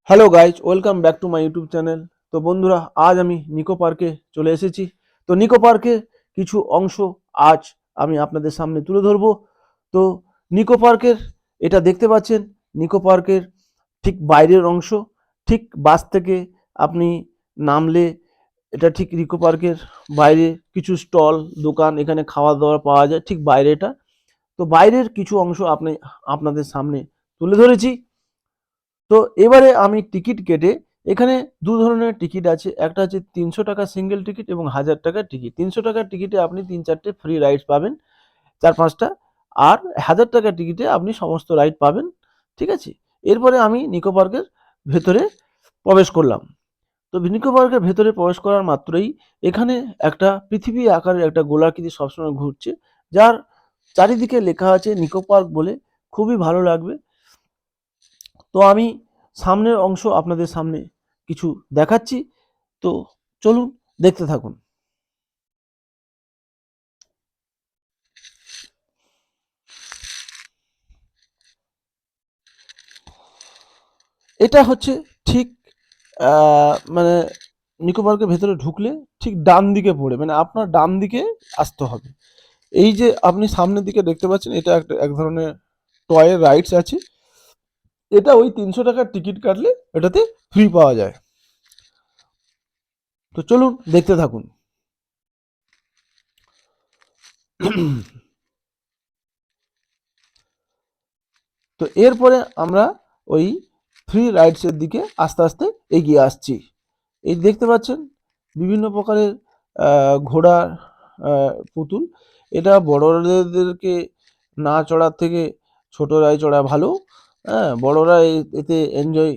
Hello guys, welcome back to my YouTube channel. তো বন্ধুরা, আজ আমি নিকো পার্কে চলে এসেছি। তো নিকো পার্কে কিছু অংশ আজ আমি আপনাদের সামনে তুলে ধরবো। তো নিকো পার্কের এটা দেখতে পাচ্ছেন, নিকো পার্কের ঠিক বাইরের অংশ। ঠিক বাস থেকে আপনি নামলে এটা ঠিক নিকো পার্কের বাইরে কিছু স্টল, দোকান, এখানে খাওয়া দাওয়া পাওয়া যায় ঠিক বাইরে এটা। তো বাইরের কিছু অংশ আপনাদের সামনে তুলে ধরেছি। তো এবারে আমি টিকিট কেটে, এখানে দু ধরনের টিকিট আছে, একটা হচ্ছে 300 টাকা সিঙ্গেল টিকিট এবং 1000 টাকার টিকিট। 300 টাকার টিকিটে আপনি 3-4টে ফ্রি রাইডস পাবেন, 4-5টা। আর 1000 টাকার টিকিটে আপনি সমস্ত রাইড পাবেন। ঠিক আছে। এরপরে আমি নিকো পার্কের ভেতরে প্রবেশ করলাম। তো নিকো পার্কের ভেতরে প্রবেশ করার মাত্রই এখানে একটা পৃথিবী আকারের একটা গোলাকৃতি সবসময় ঘুরছে, যার চারিদিকে লেখা আছে নিকো পার্ক বলে। খুবই ভালো লাগবে। তো আমি সামনের অংশ আপনাদের সামনে কিছু দেখাচ্ছি। তো চলুন, দেখতে থাকুন। এটা হচ্ছে ঠিক মানে নিকো পার্কের ভেতরে ঢুকলে ঠিক ডান দিকে পড়ে, মানে আপনার ডান দিকে আসতে হবে। এই যে আপনি সামনের দিকে দেখতে পাচ্ছেন, এটা একটা এক ধরনের টয়ের রাইডস আছে। এটা ওই 300 টাকার টিকিট কাটলে এটাতে ফ্রি পাওয়া যায়। তো চলুন, দেখতে থাকুন। তো এরপরে আমরা ওই ফ্রি রাইডসের দিকে আস্তে আস্তে এগিয়ে আসছি। এই দেখতে পাচ্ছেন বিভিন্ন প্রকারের ঘোড়ার পুতুল। এটা বড়দেরকে না চড়ার থেকে ছোটরাই চড়া ভালো। হ্যাঁ, বড়রা এতে এনজয়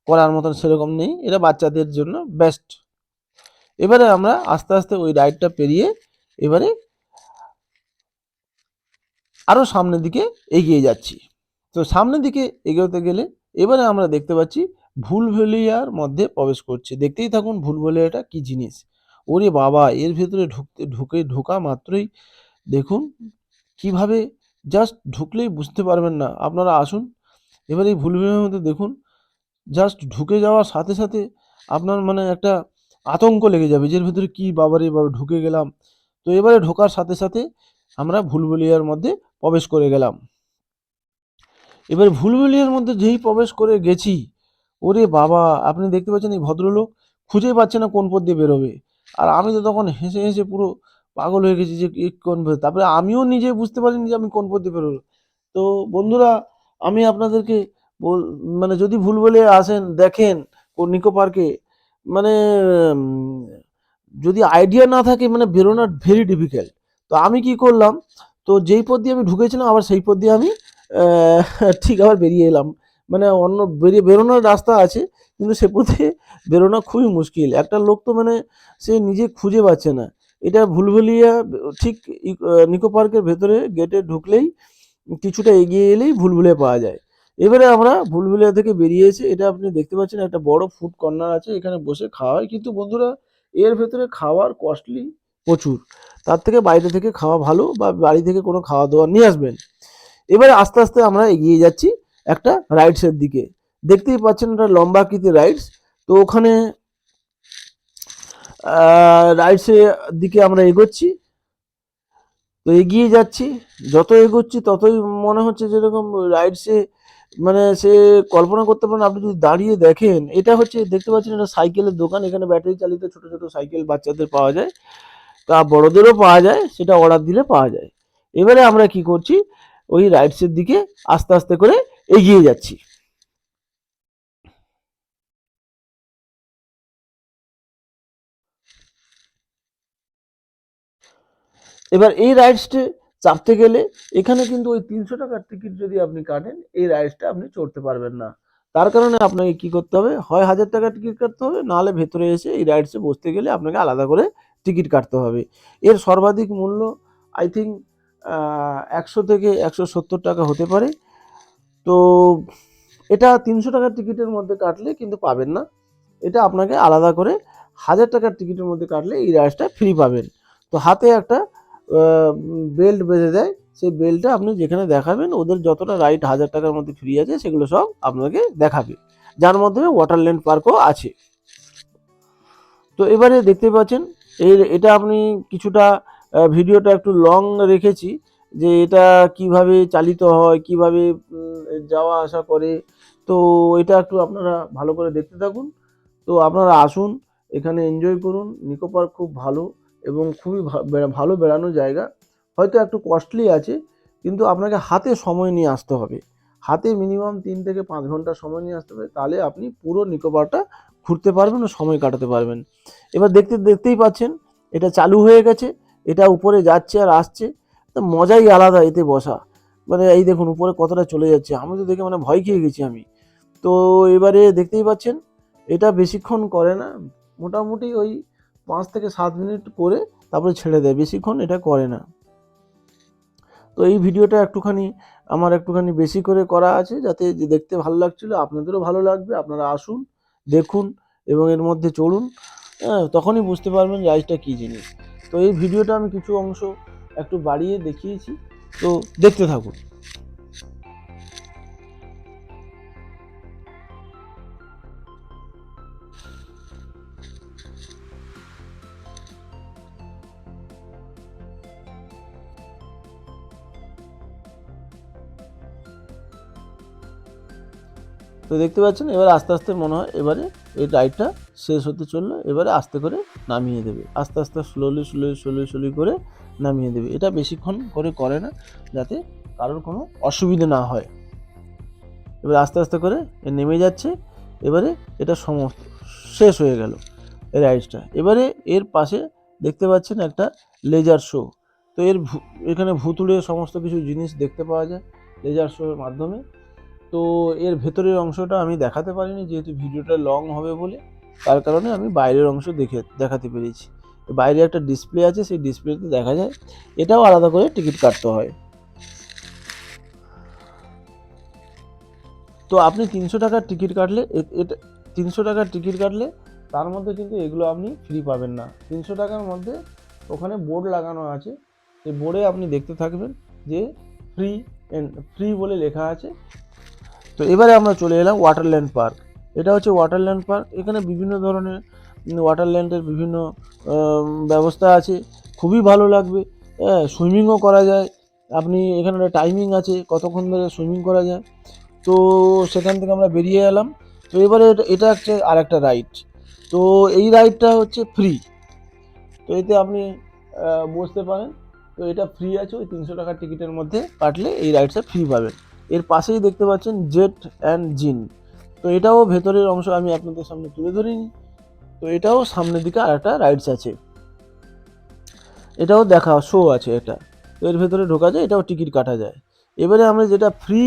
করার মতন সেরকম নেই, এটা বাচ্চাদের জন্য বেস্ট। এবারে আমরা আস্তে আস্তে ওই রাইডটা পেরিয়ে এবারে আরও সামনের দিকে এগিয়ে যাচ্ছি। তো সামনের দিকে এগোতে গেলে এবারে আমরা দেখতে পাচ্ছি ভুলভুলাইয়ার মধ্যে প্রবেশ করছে। দেখতেই থাকুন ভুলভুলাইয়াটা কি জিনিস। ওরে বাবা, এর ভেতরে ঢোকা মাত্রই দেখুন কিভাবে, জাস্ট ঢুকলেই বুঝতে পারবেন না। আপনারা আসুন, এবার এই ভুলভুলাইয়ার মধ্যে দেখুন, জাস্ট ঢুকে যাওয়ার সাথে সাথে আপনার মানে একটা আতঙ্ক লেগে যাবে যে এর ভেতরে কি বাবারে বাবা ঢুকে গেলাম। তো এবারে ঢোকার সাথে সাথে আমরা ভুলভুলাইয়ার মধ্যে প্রবেশ করে গেলাম। এবার ভুলভুলাইয়ার মধ্যে যেই প্রবেশ করে গেছি, ওরে বাবা, আপনি দেখতে পাচ্ছেন এই ভদ্রলোক খুঁজেই পাচ্ছে না কোন পথ দিয়ে বেরোবে। আর আমি তো তখন হেসে হেসে পুরো পাগল হয়ে গেছি যে তারপরে আমিও নিজে বুঝতে পারিনি যে আমি কোন পথ দিয়ে বেরোবো। তো বন্ধুরা, আমি আপনাদেরকে বল মানে যদি ভুলভুলাইয়া আসেন দেখেন নিকো পার্কে, মানে উম, যদি আইডিয়া না থাকে মানে বেরোনো ভেরি ডিফিকাল্ট। তো আমি কি করলাম, তো যেই পথ দিয়ে আমি ঢুকেছিলাম আবার সেই পথ দিয়ে আমি আহ, ঠিক আবার বেরিয়ে এলাম। মানে অন্য বেরোনোর রাস্তা আছে, কিন্তু সে পথে বেরোনো খুবই মুশকিল। একটা লোক তো মানে সে নিজে খুঁজে পাচ্ছে না। এটা ভুলভুলিয়া ঠিক নিকো পার্কের ভেতরে গেটে ঢুকলেই কিছুটা এগিয়ে এলেই ভুলভুলিয়া পাওয়া যায়। এবারে আমরা ভুলভুলিয়া থেকে বেরিয়ে এসে, এটা আপনি দেখতে পাচ্ছেন একটা বড় ফুড কর্নার আছে, এখানে বসে খাওয়া হয়। কিন্তু বন্ধুরা, এর ভেতরে খাওয়ার কস্টলি প্রচুর। তার থেকে বাইরে থেকে খাওয়া ভালো, বা বাড়ি থেকে কোনো খাওয়া দাওয়া নিয়ে আসবেন। এবারে আস্তে আস্তে আমরা এগিয়ে যাচ্ছি একটা রাইডসের দিকে। দেখতেই পাচ্ছেন একটা লম্বা আকৃতির রাইডস। তো ওখানে রাইডসের দিকে আমরা এগোচ্ছি। তো এগিয়ে যাচ্ছি, যত এগোচ্ছি ততই মনে হচ্ছে যেরকম রাইডসে, মানে সে কল্পনা করতে পারেন আপনি যদি দাঁড়িয়ে দেখেন। এটা হচ্ছে দেখতে পাচ্ছেন এটা সাইকেলের দোকান। এখানে ব্যাটারি চালিত ছোট ছোট সাইকেল বাচ্চাদের পাওয়া যায়, তা বড়দেরও পাওয়া যায়, সেটা অর্ডার দিলে পাওয়া যায়। এবারে আমরা কি করছি, ওই রাইডসের দিকে আস্তে আস্তে করে এগিয়ে যাচ্ছি। এবার এই রাইডসটি চাপতে গেলে এখানে কিন্তু ওই 300 টাকার টিকিট যদি আপনি কাটেন, এই রাইডসটা আপনি চড়তে পারবেন না। তার কারণে আপনাকে কি করতে হবে, হয় 1000 টাকার টিকিট কাটতে হবে, নাহলে ভেতরে এসে এই রাইডসে বসতে গেলে আপনাকে আলাদা করে টিকিট কাটতে হবে। এর সর্বাধিক মূল্য আই থিঙ্ক 100 থেকে 170 টাকা হতে পারে। তো এটা 300 টাকার টিকিটের মধ্যে কাটলে কিন্তু পাবেন না। এটা আপনাকে আলাদা করে 1000 টাকার টিকিটের মধ্যে কাটলে এই রাইডসটা ফ্রি পাবেন। তো হাতে একটা বেল্ট বেঁধে দেয়, সেই বেল্টটা আপনি যেখানে দেখাবেন, ওদের যতটা রাইড 1000 টাকার মধ্যে ফ্রি আছে সেগুলো সব আপনাকে দেখাবে। যার মাধ্যমে ওয়াটারল্যান্ড পার্কও আছে। তো এবারে দেখতে পাচ্ছেন এটা আপনি কিছুটা ভিডিওটা একটু লং রেখেছি, যে এটা কিভাবে চালিত হয়, কিভাবে যাওয়া আসা করে। তো এটা একটু আপনারা ভালো করে দেখতে থাকুন। তো আপনারা আসুন, এখানে এনজয় করুন। নিকো পার্ক খুব ভালো এবং খুবই ভালো বেড়ানোর জায়গা। হয়তো একটু কস্টলি আছে, কিন্তু আপনাকে হাতে সময় নিয়ে আসতে হবে। হাতে মিনিমাম 3 থেকে 5 ঘন্টা সময় নিয়ে আসতে হবে, তাহলে আপনি পুরো নিকো পার্কটা ঘুরতে পারবেন ও সময় কাটাতে পারবেন। এবার দেখতেই পাচ্ছেন এটা চালু হয়ে গেছে, এটা উপরে যাচ্ছে আর আসছে। তো মজাই আলাদা এতে বসা। মানে এই দেখুন উপরে কতটা চলে যাচ্ছে, আমি তো দেখে মানে ভয় খেয়ে গেছি আমি। তো এবারে দেখতেই পাচ্ছেন এটা বেশিক্ষণ করে না, মোটামুটি ওই 5 থেকে 7 মিনিট করে তারপরে ছেড়ে দেয়, বেশিক্ষণ এটা করে না। তো এই ভিডিওটা আমার একটুখানি বেশি করে করা আছে, যাতে যে দেখতে ভালো লাগছিল আপনাদেরও ভালো লাগবে। আপনারা আসুন, দেখুন এবং এর মধ্যে চড়ুন, তখনই বুঝতে পারবেন রাইডটা কী জিনিস। তো এই ভিডিওটা আমি কিছু অংশ একটু বাড়িয়ে দেখিয়েছি, তো দেখতে থাকুন। তো দেখতে পাচ্ছেন এবার আস্তে আস্তে মনে হয় এবারে এই রাইডটা শেষ হতে চললো। এবারে আস্তে করে নামিয়ে দেবে, আস্তে আস্তে স্লোলি করে নামিয়ে দেবে। এটা বেশিক্ষণ করে না, যাতে কারোর কোনো অসুবিধা না হয়। এবার আস্তে আস্তে করে নেমে যাচ্ছে। এবারে এটা সমস্ত শেষ হয়ে গেল এই রাইডসটা। এবারে এর পাশে দেখতে পাচ্ছেন একটা লেজার শো। তো এখানে ভুতুড়ে সমস্ত কিছু জিনিস দেখতে পাওয়া যায় লেজার শোর মাধ্যমে। তো এর ভেতরের অংশটা আমি দেখাতে পারিনি, যেহেতু ভিডিওটা লং হবে বলে, তার কারণে আমি বাইরের অংশ দেখাতে পেরেছি। বাইরে একটা ডিসপ্লে আছে, সেই ডিসপ্লেতে দেখা যায়। এটাও আলাদা করে টিকিট কাটতে হয়। তো আপনি 300 টাকার টিকিট কাটলে এটা 300 টাকার টিকিট কাটলে তার মধ্যে কিন্তু এগুলো আপনি ফ্রি পাবেন না। 300 টাকার মধ্যে ওখানে বোর্ড লাগানো আছে, সেই বোর্ডে আপনি দেখতে থাকবেন যে ফ্রি ফ্রি বলে লেখা আছে। তো এবারে আমরা চলে এলাম ওয়াটারল্যান্ড পার্ক। এটা হচ্ছে ওয়াটারল্যান্ড পার্ক। এখানে বিভিন্ন ধরনের ওয়াটারল্যান্ডের বিভিন্ন ব্যবস্থা আছে, খুবই ভালো লাগবে। হ্যাঁ, সুইমিংও করা যায়। আপনি এখানে একটা টাইমিং আছে কতক্ষণ ধরে সুইমিং করা যায়। তো সেখান থেকে আমরা বেরিয়ে এলাম। তো এবারে এটা হচ্ছে আর একটা রাইড। তো এই রাইডটা হচ্ছে ফ্রি। তো এতে আপনি বসতে পারেন। তো এটা ফ্রি আছে, ওই 300 টাকার টিকিটের মধ্যে কাটলে এই রাইডসটা ফ্রি পাবেন। এর পাশেই দেখতে পাচ্ছেন জেট অ্যান্ড জিন। তো এটাও ভেতরের অংশ আমি আপনাদের সামনে তুলে ধরিনি। তো এটাও সামনের দিকে আর একটা রাইডস আছে, এটাও দেখা শো আছে এটা। তো এর ভেতরে ঢোকা যায়, এটাও টিকিট কাটা যায়। এবারে আমরা যেটা ফ্রি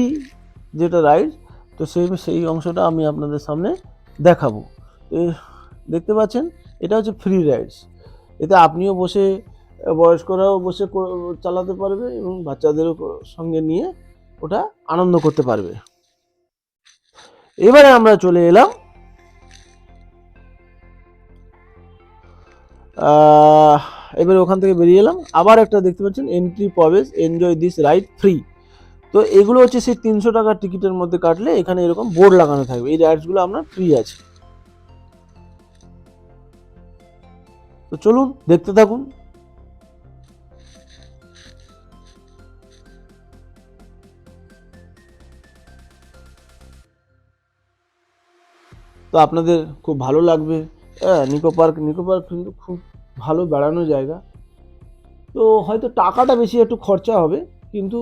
যেটা রাইড, তো সেই অংশটা আমি আপনাদের সামনে দেখাবো। দেখতে পাচ্ছেন এটা হচ্ছে ফ্রি রাইডস। এতে আপনিও বসে, বয়স্করাও বসে চালাতে পারবে এবং বাচ্চাদেরও সঙ্গে নিয়ে ওটা আনন্দ করতে পারবে। এবারে আমরা চলে এলাম এবারে ওখান থেকে বেরিয়ে এলাম। আবার একটা দেখতে পাচ্ছেন এন্ট্রি প্রবেশ, এনজয় দিস রাইড ফ্রি। তো এগুলো হচ্ছে সেই 300 টাকার টিকিটের মধ্যে কাটলে এখানে এরকম বোর্ড লাগানো থাকবে, এই রাইডসগুলো আপনার ফ্রি আছে। তো চলুন দেখতে থাকুন। তো আপনাদের খুব ভালো লাগবে। হ্যাঁ, নিকো পার্ক কিন্তু খুব ভালো বেড়ানোর জায়গা। তো হয়তো টাকাটা বেশি একটু খরচা হবে, কিন্তু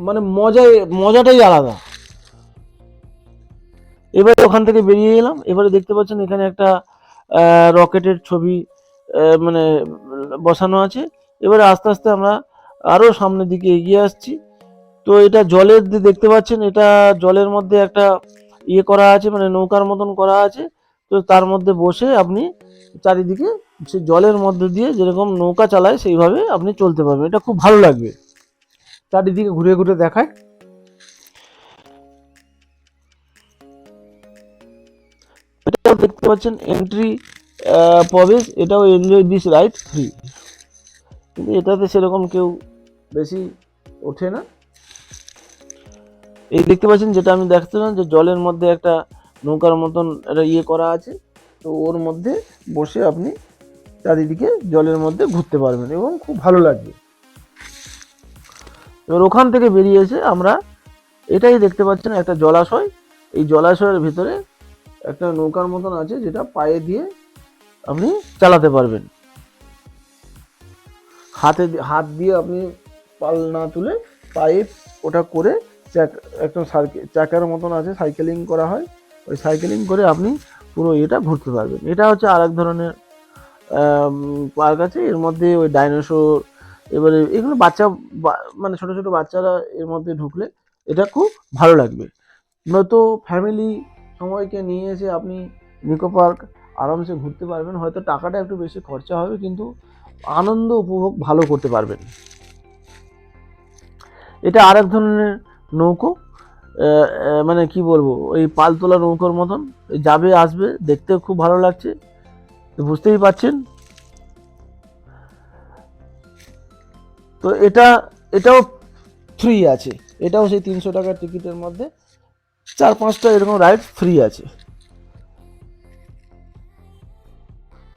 মানে মজাটাই আলাদা। এবারে ওখান থেকে বেরিয়ে এলাম। এবারে দেখতে পাচ্ছেন এখানে একটা রকেটের ছবি মানে বসানো আছে। এবারে আস্তে আস্তে আমরা আরও সামনের দিকে এগিয়ে আসছি। তো এটা জলের দেখতে পাচ্ছেন, এটা জলের মধ্যে একটা করা আছে, মানে নৌকার মতন করা আছে। তো তার মধ্যে বসে আপনি চারিদিকে সে জলের মধ্যে দিয়ে যেরকম নৌকা চালায় সেইভাবে আপনি চলতে পারবেন। এটা খুব ভালো লাগবে, চারিদিকে ঘুরে ঘুরে দেখায়। এটাও দেখতে পাচ্ছেন এন্ট্রি প্রবেশ, এটাও এনজয় দিস রাইড ফ্রি। কিন্তু এটাতে সেরকম কেউ বেশি ওঠে না। এই দেখতে পাচ্ছেন যেটা আমি দেখছিলাম যে জলের মধ্যে একটা নৌকার মতন একটা ইয়ে করা আছে, তো ওর মধ্যে বসে আপনি চারিদিকে জলের মধ্যে ঘুরতে পারবেন এবং খুব ভালো লাগবে। এবার ওখান থেকে বেরিয়ে এসে আমরা এটাই দেখতে পাচ্ছেন একটা জলাশয়, এই জলাশয়ের ভিতরে একটা নৌকার মতন আছে যেটা পায়ে দিয়ে আপনি চালাতে পারবেন, হাত দিয়ে আপনি পাল না তুলে পায়ে ওটা করে একটা চাকার মতন আছে, সাইকেলিং করা হয়, ওই সাইকেলিং করে আপনি পুরো এটা ঘুরতে পারবেন। এটা হচ্ছে আর এক ধরনের পার্ক আছে, এর মধ্যে ওই ডাইনোসর, এবারে এগুলো মানে ছোট ছোট বাচ্চারা এর মধ্যে ঢুকলে এটা খুব ভালো লাগবে। নয়তো ফ্যামিলি সময়কে নিয়ে এসে আপনি নিকো পার্ক আরামসে ঘুরতে পারবেন, হয়তো টাকাটা একটু বেশি খরচা হবে কিন্তু আনন্দ উপভোগ ভালো করতে পারবেন। এটা আর এক ধরনের নৌকো, মানে কি বলবো, ওই পালতোলা নৌকোর মতন যাবে আসবে, দেখতে খুব ভালো লাগছে, তো বুঝতেই পারছেন। তো এটাও ফ্রি আছে, এটাও সেই 300 টাকার টিকিটের মধ্যে 4-5টা এরকম রাইড ফ্রি আছে।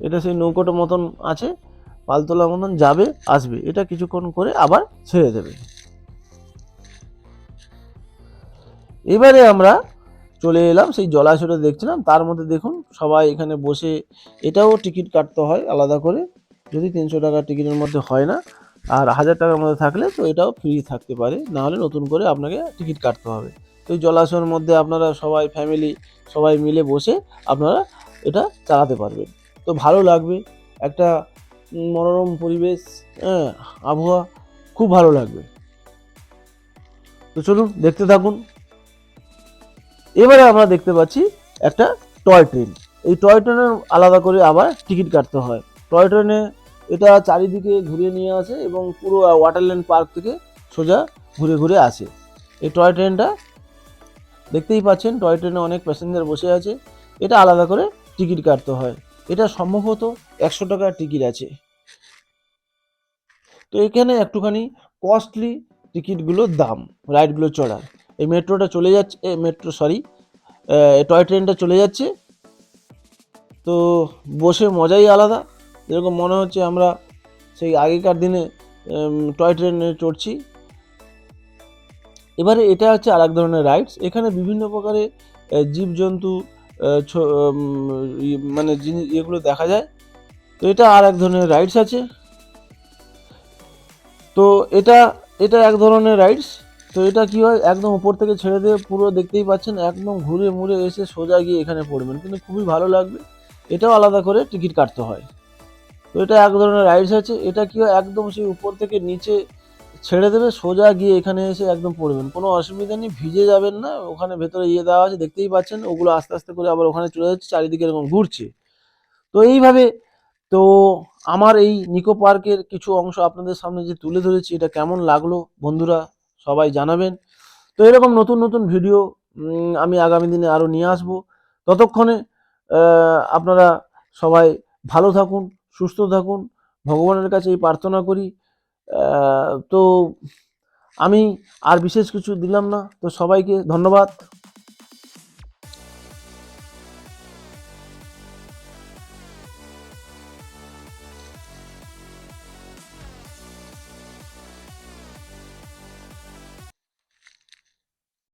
এটা সেই নৌকোটার মতন আছে, পালতোলার মতন যাবে আসবে, এটা কিছুক্ষণ করে আবার ছেড়ে দেবে। এবারে আমরা চলে এলাম সেই জলাশয়টা দেখছিলাম, তার মধ্যে দেখুন সবাই এখানে বসে, এটাও টিকিট কাটতে হয় আলাদা করে, যদি 300 টাকার টিকিটের মধ্যে হয় না, আর 1000 টাকার মধ্যে থাকলে তো এটাও ফ্রি থাকতে পারে, নাহলে নতুন করে আপনাকে টিকিট কাটতে হবে। তো এই জলাশয়ের মধ্যে আপনারা সবাই ফ্যামিলি সবাই মিলে বসে আপনারা এটা চালাতে পারবেন, তো ভালো লাগবে, একটা মনোরম পরিবেশ, হ্যাঁ, আবহাওয়া খুব ভালো লাগবে। তো চলুন দেখতে থাকুন। এবারে আমরা দেখতে পাচ্ছি একটা টয় ট্রেন, এই টয় ট্রেনের আলাদা করে আবার টিকিট কাটতে হয়। টয় ট্রেনে এটা চারিদিকে ঘুরিয়ে নিয়ে আসে এবং পুরো ওয়াটারল্যান্ড পার্ক থেকে সোজা ঘুরে ঘুরে আসে। এই টয় ট্রেনটা দেখতেই পাচ্ছেন, টয় ট্রেনে অনেক প্যাসেঞ্জার বসে আছে, এটা আলাদা করে টিকিট কাটতে হয়। এটা সম্ভবত 100 টাকার টিকিট আছে। তো এখানে একটুখানি কস্টলি টিকিটগুলোর দাম, রাইডগুলো চড়ার। এই মেট্রোটা চলে যাচ্ছে, টয় ট্রেনটা চলে যাচ্ছে, তো বসে মজাই আলাদা, যেরকম মনে হচ্ছে আমরা সেই আগেকার দিনে টয় ট্রেনে চড়ছি। এবারে এটা হচ্ছে আর এক ধরনের রাইডস, এখানে বিভিন্ন প্রকারের জীবজন্তু, মানে জিনিস এগুলো দেখা যায়, তো এটা আর এক ধরনের রাইডস আছে। তো এটা এটা এক ধরনের রাইডস। তো এটা কি হয়, একদম উপর থেকে ছেড়ে দিয়ে পুরো দেখতেই পাচ্ছেন একদম ঘুরে মুড়ে এসে সোজা গিয়ে এখানে পড়বেন, কিন্তু খুবই ভালো লাগবে, এটাও আলাদা করে টিকিট কাটতে হয়। তো এটা এক ধরনের রাইডস আছে, এটা কি হয় একদম সেই উপর থেকে নিচে ছেড়ে দেবে, সোজা গিয়ে এখানে এসে একদম পড়বেন, কোনো অসুবিধা নেই, ভিজে যাবেন না, ওখানে ভেতরে ইয়ে দেওয়া আছে দেখতেই পাচ্ছেন, ওগুলো আস্তে আস্তে করে আবার ওখানে চলে যাচ্ছে, চারিদিকে এরকম ঘুরছে। তো এইভাবে, তো আমার এই নিকো পার্কের কিছু অংশ আপনাদের সামনে যে তুলে ধরেছি, এটা কেমন লাগলো বন্ধুরা সবাই জানাবেন। তো এরকম নতুন নতুন ভিডিও আমি আগামী দিনে আরও নিয়ে আসবো। ততক্ষণে আপনারা সবাই ভালো থাকুন, সুস্থ থাকুন, ভগবানের কাছে এই প্রার্থনা করি। তো আমি আর বিশেষ কিছু দিলাম না, তো সবাইকে ধন্যবাদ।